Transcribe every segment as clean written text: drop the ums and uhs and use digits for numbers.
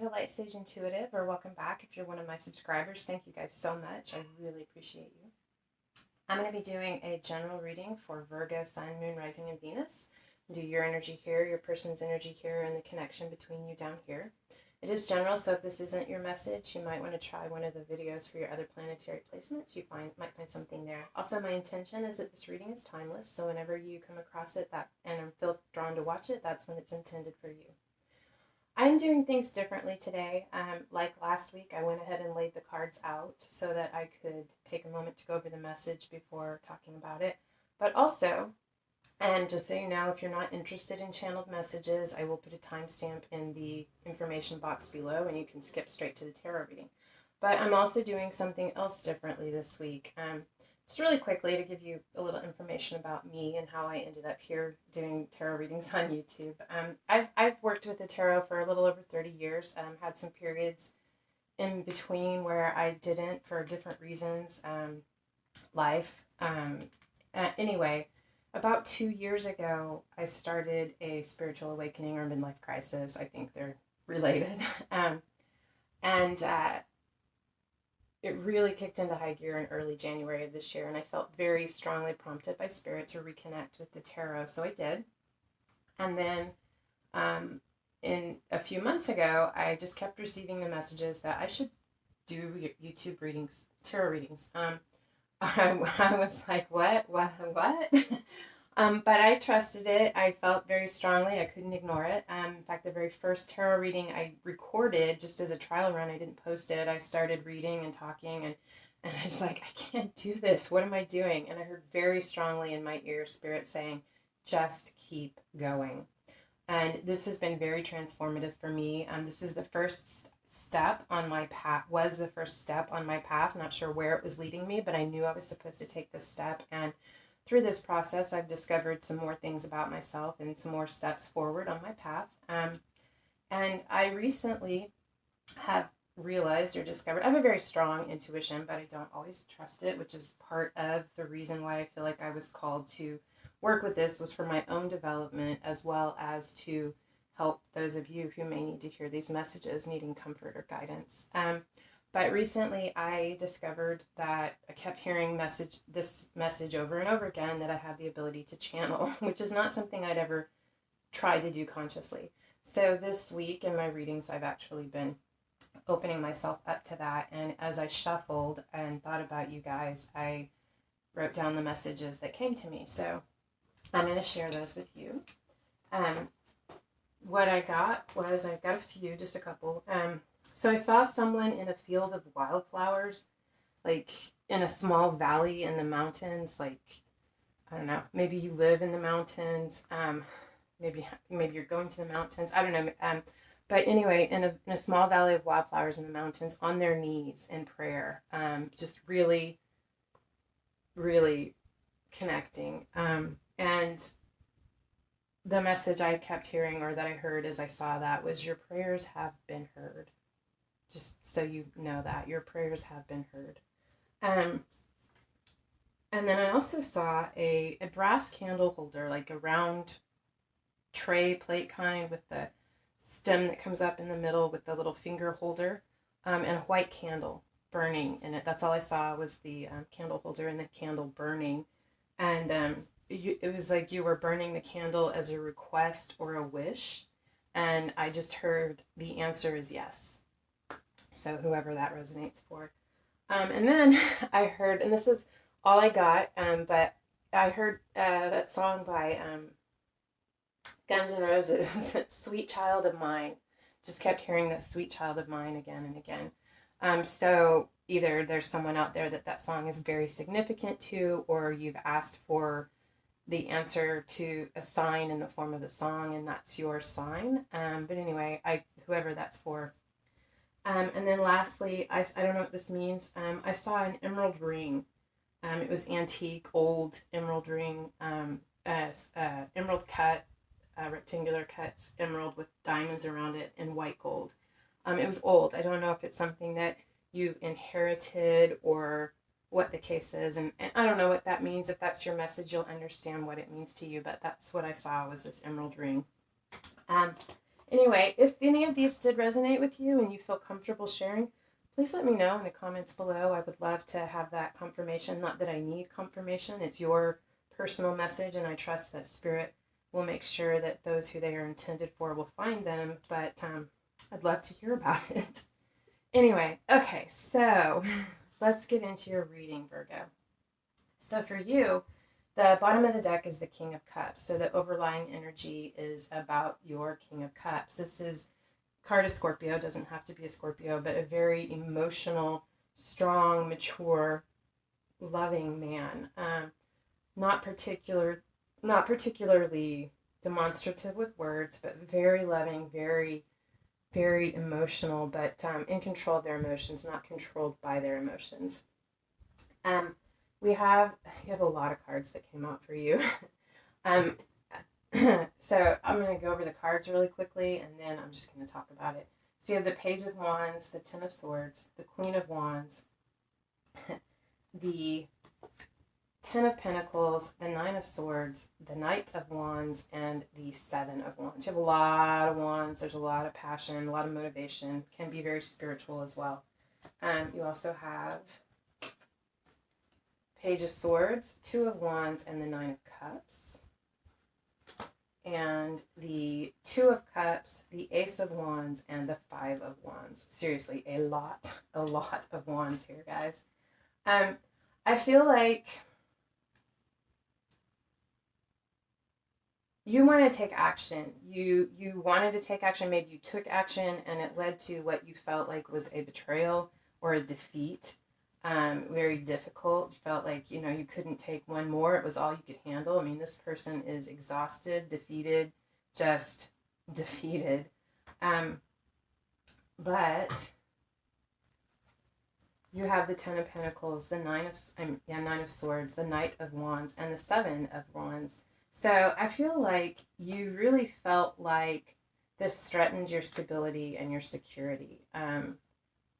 to lightsageintuitive, or welcome back if you're one of my subscribers. Thank you guys so much. I really appreciate you. I'm going to be doing a general reading for Virgo, Sun, Moon, Rising, and Venus. Do your energy here, your person's energy here, and the connection between you down here. It is general, so if this isn't your message, you might want to try one of the videos for your other planetary placements. You might find something there. Also, my intention is that this reading is timeless, so whenever you come across it and feel drawn to watch it, that's when it's intended for you. I'm doing things differently today. Like last week, I went ahead and laid the cards out so that I could take a moment to go over the message before talking about it. But also, and just so you know, if you're not interested in channeled messages, I will put a timestamp in the information box below and you can skip straight to the tarot reading. But I'm also doing something else differently this week. Just really quickly to give you a little information about me and how I ended up here doing tarot readings on YouTube. I've worked with the tarot for a little over 30 years. Had some periods in between where I didn't for different reasons. Anyway, about 2 years ago, I started a spiritual awakening or midlife crisis. I think they're related. It really kicked into high gear in early January of this year, and I felt very strongly prompted by Spirit to reconnect with the tarot, so I did. And then in a few months ago, I just kept receiving the messages that I should do YouTube readings, tarot readings. I was like, what? But I trusted it. I felt very strongly. I couldn't ignore it. In fact, the very first tarot reading I recorded just as a trial run, I didn't post it. I started reading and talking, and I was like, I can't do this. What am I doing? And I heard very strongly in my ear Spirit saying, just keep going. And this has been very transformative for me. This is the first step on my path, Not sure where it was leading me, but I knew I was supposed to take this step. And through this process, I've discovered some more things about myself and some more steps forward on my path. And I recently have realized or discovered, I have a very strong intuition, but I don't always trust it, which is part of the reason why I feel like I was called to work with this, was for my own development, as well as to help those of you who may need to hear these messages, needing comfort or guidance. But recently I discovered that I kept hearing this message over and over again, that I have the ability to channel, which is not something I'd ever tried to do consciously. So this week in my readings, I've actually been opening myself up to that. And as I shuffled and thought about you guys, I wrote down the messages that came to me. So I'm going to share those with you. What I got was, I've got a few, just a couple. So I saw someone in a field of wildflowers, like in a small valley in the mountains. Like, I don't know, maybe you live in the mountains. Maybe you're going to the mountains. I don't know. But anyway, in a small valley of wildflowers in the mountains, on their knees in prayer. Just really, really connecting. And the message I kept hearing, or that I heard as I saw that, was your prayers have been heard. Just so you know that your prayers have been heard. And then I also saw a brass candle holder, like a round tray plate kind with the stem that comes up in the middle with the little finger holder, and a white candle burning in it. That's all I saw, was the candle holder and the candle burning. And it was like you were burning the candle as a request or a wish. And I just heard the answer is yes. So whoever that resonates for. And then I heard, and this is all I got, but I heard that song by Guns N' Roses, Sweet Child of Mine. Just kept hearing that Sweet Child of Mine again and again. So either there's someone out there that song is very significant to, or you've asked for the answer to a sign in the form of a song, and that's your sign. But anyway, whoever that's for. And then lastly, I don't know what this means. I saw an emerald ring. It was antique, old emerald ring, emerald cut, rectangular cut emerald with diamonds around it and white gold. It was old. I don't know if it's something that you inherited or what the case is. And I don't know what that means. If that's your message, you'll understand what it means to you. But that's what I saw, was this emerald ring. Anyway, if any of these did resonate with you and you feel comfortable sharing, please let me know in the comments below. I would love to have that confirmation. Not that I need confirmation. It's your personal message, and I trust that Spirit will make sure that those who they are intended for will find them. But I'd love to hear about it. Anyway, okay, so let's get into your reading, Virgo. So for you, the bottom of the deck is the King of Cups. So the overlying energy is about your King of Cups. This is card of Scorpio. Doesn't have to be a Scorpio, but a very emotional, strong, mature, loving man. Not particularly demonstrative with words, but very loving, very, very emotional, but in control of their emotions, not controlled by their emotions. You have a lot of cards that came out for you. So I'm going to go over the cards really quickly, and then I'm just going to talk about it. So you have the Page of Wands, the Ten of Swords, the Queen of Wands, the Ten of Pentacles, the Nine of Swords, the Knight of Wands, and the Seven of Wands. You have a lot of wands. There's a lot of passion, a lot of motivation. Can be very spiritual as well. You also have Page of Swords, Two of Wands, and the Nine of Cups. And the Two of Cups, the Ace of Wands, and the Five of Wands. Seriously, a lot of wands here, guys. I feel like you want to take action. You wanted to take action. Maybe you took action, and it led to what you felt like was a betrayal or a defeat. Very difficult. You felt like, you couldn't take one more. It was all you could handle. I mean, this person is exhausted, defeated, just defeated. But you have the Ten of Pentacles, the Nine of Swords, the Knight of Wands, and the Seven of Wands. So I feel like you really felt like this threatened your stability and your security.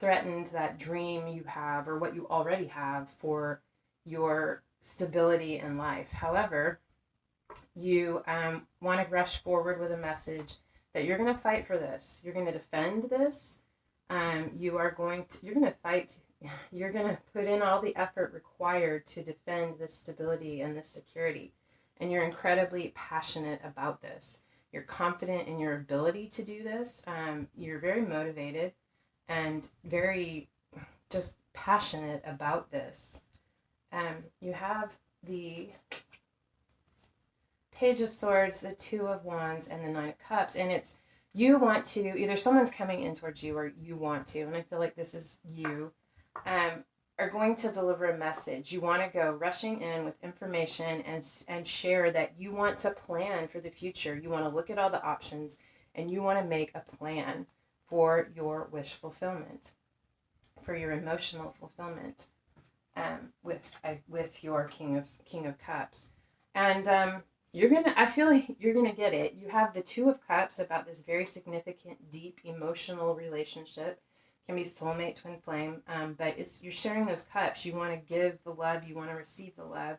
Threatened that dream you have, or what you already have, for your stability in life. However, you want to rush forward with a message that you're going to fight for this. You're going to defend this. You're going to fight. You're going to put in all the effort required to defend this stability and this security. And you're incredibly passionate about this. You're confident in your ability to do this. You're very motivated and very just passionate about this. You have the Page of Swords, the Two of Wands, and the Nine of Cups. And it's, you want to, either someone's coming in towards you, or you want to, and I feel like this is you, are going to deliver a message. You want to go rushing in with information and share that you want to plan for the future. You want to look at all the options, and you want to make a plan for your wish fulfillment, for your emotional fulfillment, with your King of Cups. And I feel like you're gonna get it. You have the Two of Cups, about this very significant, deep, emotional relationship. Can be soulmate, twin flame, but you're sharing those cups. You want to give the love, you want to receive the love.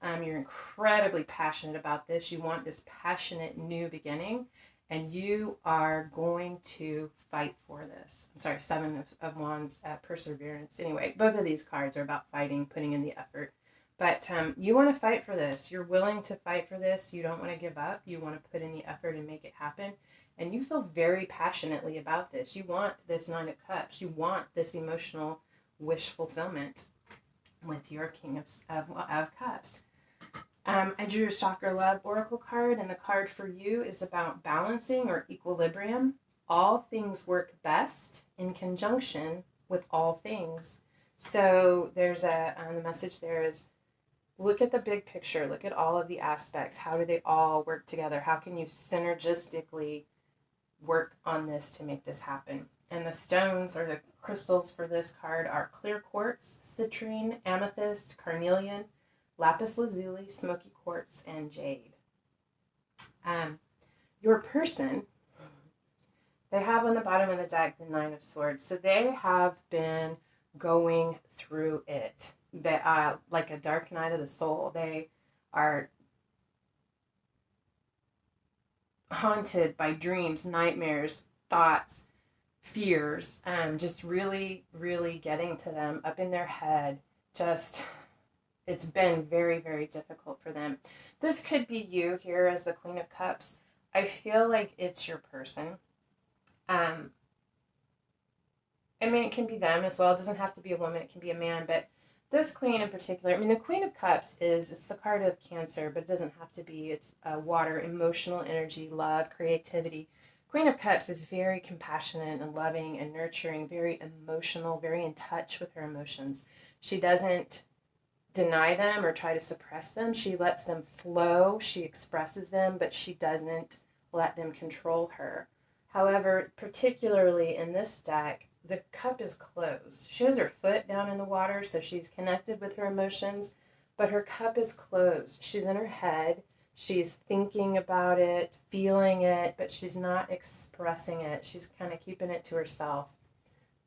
You're incredibly passionate about this. You want this passionate new beginning, and you are going to fight for this. I'm sorry, Seven of Wands, perseverance. Anyway, both of these cards are about fighting, putting in the effort. But you want to fight for this. You're willing to fight for this. You don't want to give up. You want to put in the effort and make it happen. And you feel very passionately about this. You want this Nine of Cups. You want this emotional wish fulfillment with your King of Cups. I drew a Chakra Love Oracle card, and the card for you is about balancing or equilibrium. All things work best in conjunction with all things. So there's the message there is, look at the big picture. Look at all of the aspects. How do they all work together? How can you synergistically work on this to make this happen? And the stones, or the crystals for this card, are clear quartz, citrine, amethyst, carnelian, lapis lazuli, smoky quartz, and jade. Your person, they have on the bottom of the deck the Nine of Swords. So they have been going through it, like a dark night of the soul. They are haunted by dreams, nightmares, thoughts, fears, just really, really getting to them up in their head. Just, it's been very, very difficult for them. This could be you here as the Queen of Cups. I feel like it's your person. Um, I mean, it can be them as well. It doesn't have to be a woman. It can be a man. But this queen in particular, I mean, the Queen of Cups it's the card of Cancer, but it doesn't have to be. It's water, emotional energy, love, creativity. Queen of Cups is very compassionate and loving and nurturing, very emotional, very in touch with her emotions. She doesn't deny them or try to suppress them. She lets them flow. She expresses them, but she doesn't let them control her. However, particularly in this deck, the cup is closed. She has her foot down in the water, so she's connected with her emotions, but her cup is closed. She's in her head. She's thinking about it, feeling it, but she's not expressing it. She's kind of keeping it to herself.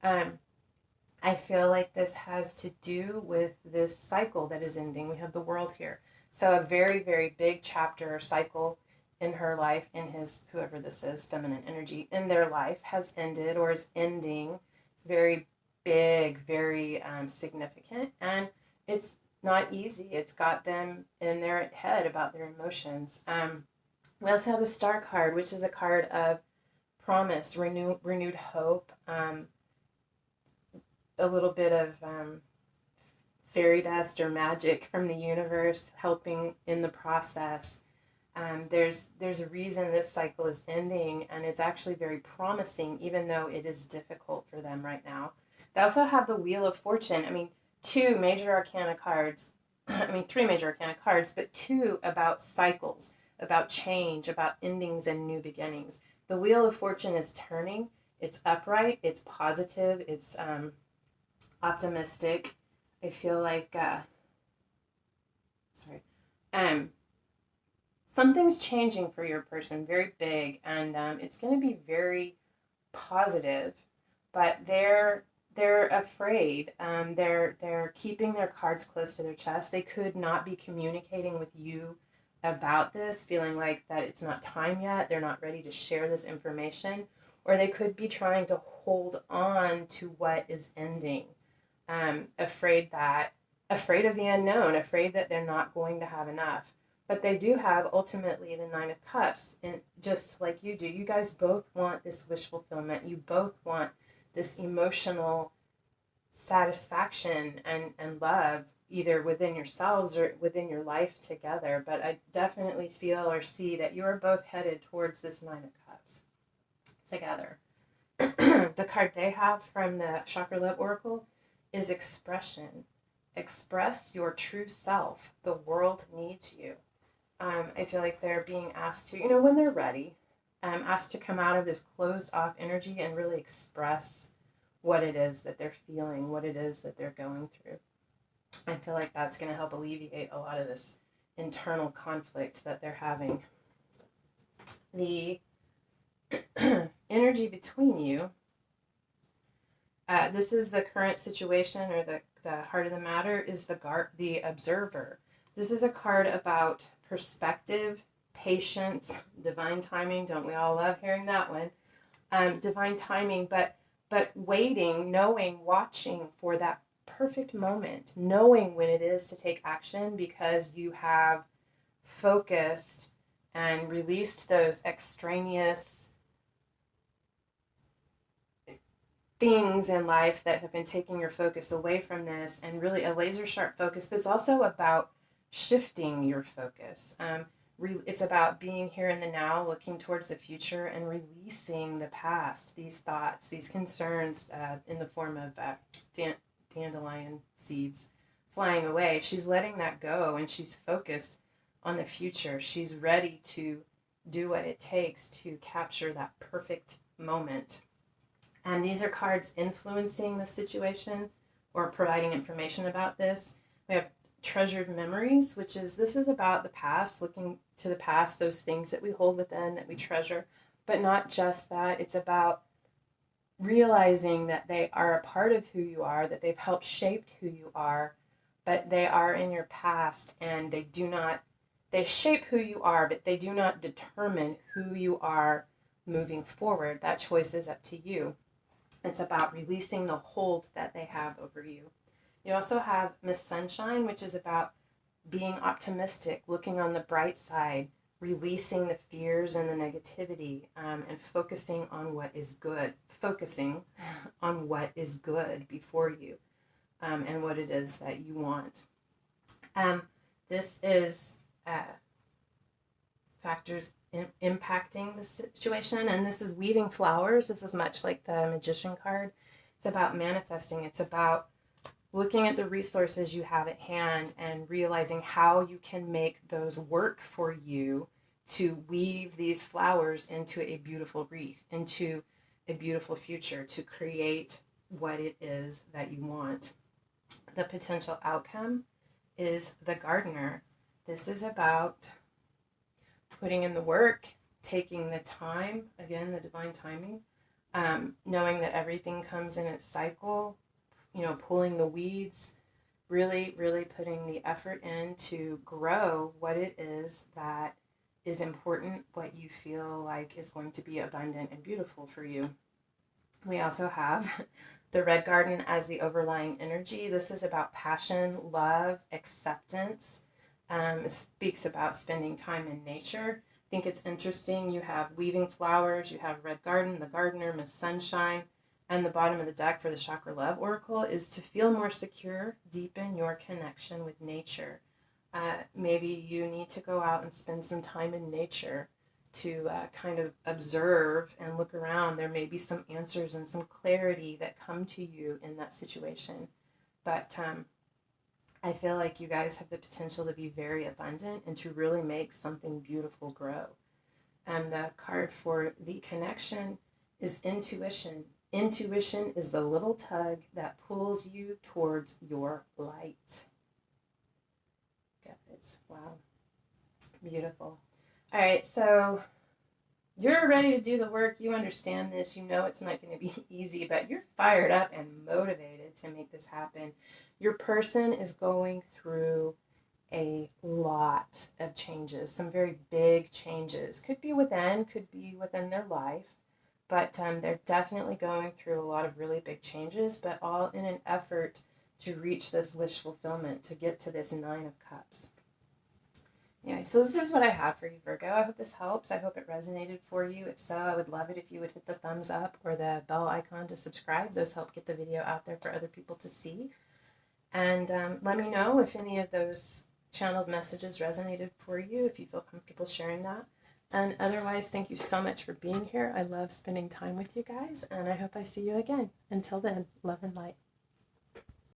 I feel like this has to do with this cycle that is ending. We have the world here. So a very, very big chapter or cycle in her life, in his, whoever this is, feminine energy, in their life has ended or is ending. It's very big, very significant. And it's not easy. It's got them in their head about their emotions. We also have the Star card, which is a card of promise, renewed hope, a little bit of fairy dust or magic from the universe helping in the process. There's a reason this cycle is ending, and it's actually very promising, even though it is difficult for them right now. They also have the Wheel of Fortune. I mean, three major arcana cards, but two about cycles, about change, about endings and new beginnings. The Wheel of Fortune is turning. It's upright. It's positive. It's optimistic. I feel like, something's changing for your person, very big, and it's going to be very positive, but they're afraid. They're keeping their cards close to their chest. They could not be communicating with you about this, feeling like that it's not time yet. They're not ready to share this information, or they could be trying to hold on to what is ending. Afraid of the unknown, afraid that they're not going to have enough. But they do have ultimately the Nine of Cups, and just like you do, you guys both want this wish fulfillment. You both want this emotional satisfaction and love, either within yourselves or within your life together. But I definitely feel or see that you are both headed towards this Nine of Cups together. The card they have from the Chakra Love Oracle is expression. Express your true self. The world needs you. I feel like they're being asked to, when they're ready, asked to come out of this closed off energy and really express what it is that they're feeling, what it is that they're going through. I feel like that's going to help alleviate a lot of this internal conflict that they're having. The energy between you, this is the current situation, or the heart of the matter is the observer. This is a card about perspective, patience, divine timing. Don't we all love hearing that one? Divine timing, but waiting, knowing, watching for that perfect moment, knowing when it is to take action, because you have focused and released those extraneous things in life that have been taking your focus away from this, and really a laser sharp focus. But it's also about shifting your focus. It's about being here in the now, looking towards the future, and releasing the past, these thoughts, these concerns, in the form of dandelion seeds flying away. She's letting that go, and she's focused on the future. She's ready to do what it takes to capture that perfect moment. And these are cards influencing the situation or providing information about this. We have treasured memories, this is about the past, looking to the past, those things that we hold within that we treasure. But not just that, it's about realizing that they are a part of who you are, that they've helped shape who you are, but they are in your past, and they They shape who you are, but they do not determine who you are moving forward. That choice is up to you. It's about releasing the hold that they have over you. You also have Miss Sunshine, which is about being optimistic, looking on the bright side, releasing the fears and the negativity, and focusing on what is good. Focusing on what is good before you, and what it is that you want. This is factors impacting the situation, and this is weaving flowers. This is much like the Magician card. It's about manifesting. It's about looking at the resources you have at hand and realizing how you can make those work for you to weave these flowers into a beautiful wreath, into a beautiful future, to create what it is that you want. The potential outcome is the gardener. This is about putting in the work, taking the time, again, the divine timing, knowing that everything comes in its cycle, pulling the weeds, really, really putting the effort in to grow what it is that is important, what you feel like is going to be abundant and beautiful for you. We also have the red garden as the overlying energy. This is about passion, love, acceptance. It speaks about spending time in nature. I think it's interesting. You have weaving flowers, you have red garden, the gardener, Miss Sunshine, and the bottom of the deck for the Chakra Love Oracle is to feel more secure, deepen your connection with nature. Maybe you need to go out and spend some time in nature to kind of observe and look around. There may be some answers and some clarity that come to you in that situation. But I feel like you guys have the potential to be very abundant and to really make something beautiful grow. And the card for the connection is intuition. Intuition is the little tug that pulls you towards your light. Guys, wow. Beautiful. All right, so you're ready to do the work. You understand this. You know it's not going to be easy, but you're fired up and motivated to make this happen. Your person is going through a lot of changes, some very big changes. Could be within their life, but they're definitely going through a lot of really big changes, but all in an effort to reach this wish fulfillment, to get to this 9 of Cups. Anyway, so this is what I have for you, Virgo. I hope this helps. I hope it resonated for you. If so, I would love it if you would hit the thumbs up or the bell icon to subscribe. Those help get the video out there for other people to see. And let me know if any of those channeled messages resonated for you, if you feel comfortable sharing that. And otherwise, thank you so much for being here. I love spending time with you guys, and I hope I see you again. Until then, love and light.